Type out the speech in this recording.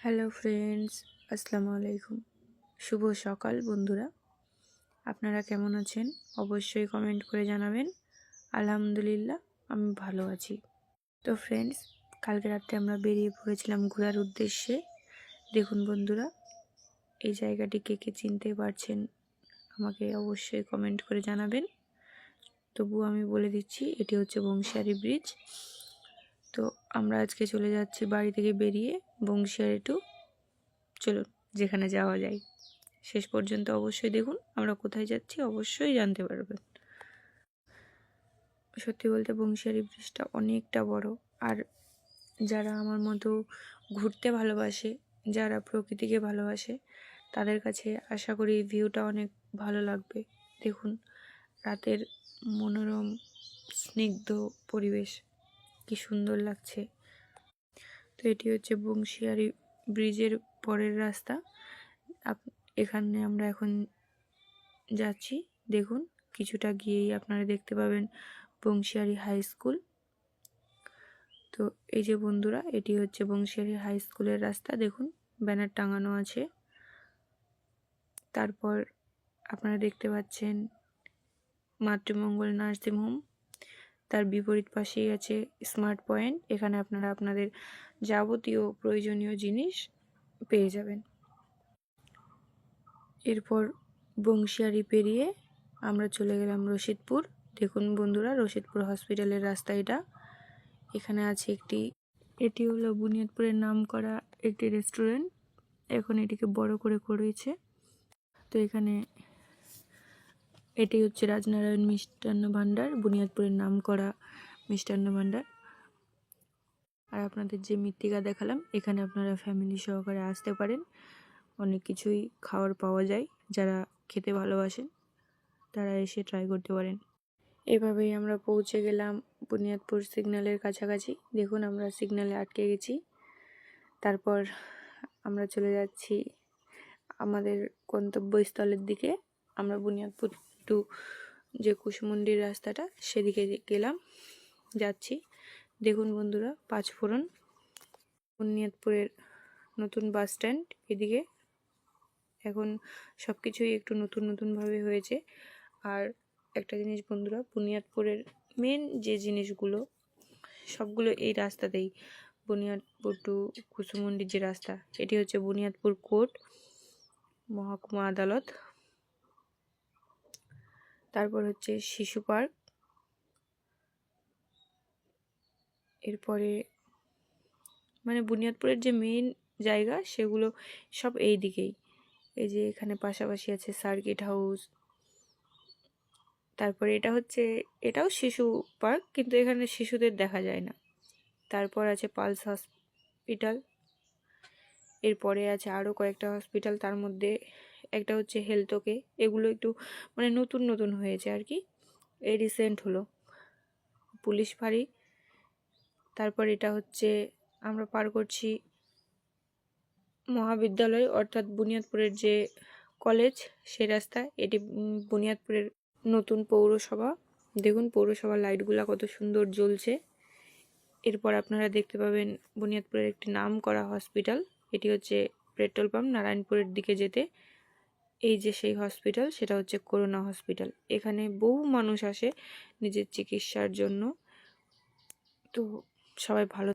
Hello friends, আসসালামু আলাইকুম। শুভ সকাল বন্ধুরা, আপনারা কেমন আছেন? অবশ্যই কমেন্ট করে জানাবেন। আলহামদুলিল্লাহ, আমি ভালো আছি। তো ফ্রেন্ডস, কালকে রাত্রে আমরা বেরিয়ে পড়েছিলাম ঘোরার উদ্দেশ্যে। দেখুন বন্ধুরা, এই জায়গাটি কে কে চিনতে পারছেন আমাকে অবশ্যই কমেন্ট করে জানাবেন। তবুও আমি বলে দিচ্ছি, এটি হচ্ছে বংশিয়ারি ব্রিজ। তো আমরা আজকে চলে যাচ্ছি বাড়ি থেকে বেরিয়ে বংশিয়ারি টু, চলুন যেখানে যাওয়া যায়। শেষ পর্যন্ত অবশ্যই দেখুন, আমরা কোথায় যাচ্ছি অবশ্যই জানতে পারবেন। সত্যি বলতে বংশিয়ারি ব্রিজটা অনেকটা বড়, আর যারা আমার মতো ঘুরতে ভালোবাসে, যারা প্রকৃতিকে ভালোবাসে, তাদের কাছে আশা করি ভিউটা অনেক ভালো লাগবে। দেখুন রাতের মনোরম স্নিগ্ধ পরিবেশ, কি সুন্দর লাগছে। তো এটি হচ্ছে বংশিয়ারি ব্রিজের পরের রাস্তা। এখানে আমরা এখন যাচ্ছি। দেখুন কিছুটা গিয়েই আপনারা দেখতে পাবেন বংশিয়ারি হাই স্কুল। তো এই যে বন্ধুরা, এটি হচ্ছে বংশিয়ারি হাই স্কুলের রাস্তা। দেখুন ব্যানার টাঙানো আছে। তারপর আপনারা দেখতে পাচ্ছেন মাতৃমঙ্গল নার্সিং হোম, তার বিপরীত পাশেই আছে স্মার্ট পয়েন্ট। এখানে আপনারা আপনাদের যাবতীয় প্রয়োজনীয় জিনিস পেয়ে যাবেন। এরপর বংশিয়ারি পেরিয়ে আমরা চলে গেলাম রশিদপুর। দেখুন বন্ধুরা, রশিদপুর হসপিটালের রাস্তা এটা। এখানে আছে এটি হলো বুনিয়াদপুরের নাম করা একটি রেস্টুরেন্ট। এখন এটিকে বড় করে করেছে। তো এখানে এটি হচ্ছে রাজনারায়ণ মিষ্টান্ন ভাণ্ডার, বুনিয়াদপুরের নাম করা মিষ্টান্ন ভাণ্ডার। আর আপনাদের যে মৃত্তিকা দেখালাম, এখানে আপনারা ফ্যামিলি সহকারে আসতে পারেন। অনেক কিছুই খাবার পাওয়া যায়, যারা খেতে ভালোবাসেন তারা এসে ট্রাই করতে পারেন। এভাবেই আমরা পৌঁছে গেলাম বুনিয়াদপুর সিগন্যালের কাছাকাছি। দেখুন আমরা সিগন্যালে আটকে গেছি। তারপর আমরা চলে যাচ্ছি আমাদের গন্তব্যস্থলের দিকে। আমরা বুনিয়াদপুর টু যে কুশমন্ডির রাস্তাটা, সেদিকে যাচ্ছি। দেখুন বন্ধুরা, পাঁচফোড়ন বুনিয়াদপুরের নতুন বাস স্ট্যান্ড এদিকে। এখন সব কিছুই একটু নতুন নতুনভাবে হয়েছে। আর একটা জিনিস বন্ধুরা, বুনিয়াদপুরের মেন যে জিনিসগুলো সবগুলো এই রাস্তাতেই। বুনিয়াদপুর টু কুসুমন্ডির যে রাস্তা, এটি হচ্ছে বুনিয়াদপুর কোর্ট, মহকুমা আদালত। তারপর হচ্ছে শিশু পার্ক। এরপরে মানে বুনিয়াদপুরের যে মেইন জায়গা সেগুলো সব এই দিকেই। এই যে এখানে পাশাপাশি আছে সার্কিট হাউস। তারপরে এটাও শিশু পার্ক, কিন্তু এখানে শিশুদের দেখা যায় না। তারপর আছে পালস হসপিটাল। এরপরে আছে আরও কয়েকটা হসপিটাল, তার মধ্যে একটা হচ্ছে হেলথকে। এগুলো একটু মানে নতুন নতুন হয়েছে আর কি, এই রিসেন্ট হলো। পুলিশ ফাঁড়ি। তারপর এটা হচ্ছে আমরা পার করছি মহাবিদ্যালয়, অর্থাৎ বুনিয়াদপুরের যে কলেজ, সে রাস্তা। এটি বুনিয়াদপুরের নতুন পৌরসভা। দেখুন পৌরসভার লাইটগুলো কত সুন্দর জ্বলছে। এরপর আপনারা দেখতে পাবেন বুনিয়াদপুরের একটি নাম করা হসপিটাল। এটি হচ্ছে পেট্রোল পাম্প নারায়ণপুরের দিকে যেতে। এই যে সেই হসপিটাল, সেটা হচ্ছে করোনা হসপিটাল। এখানে বহু মানুষ আসে নিজের চিকিৎসার জন্য। তো সবাই ভালো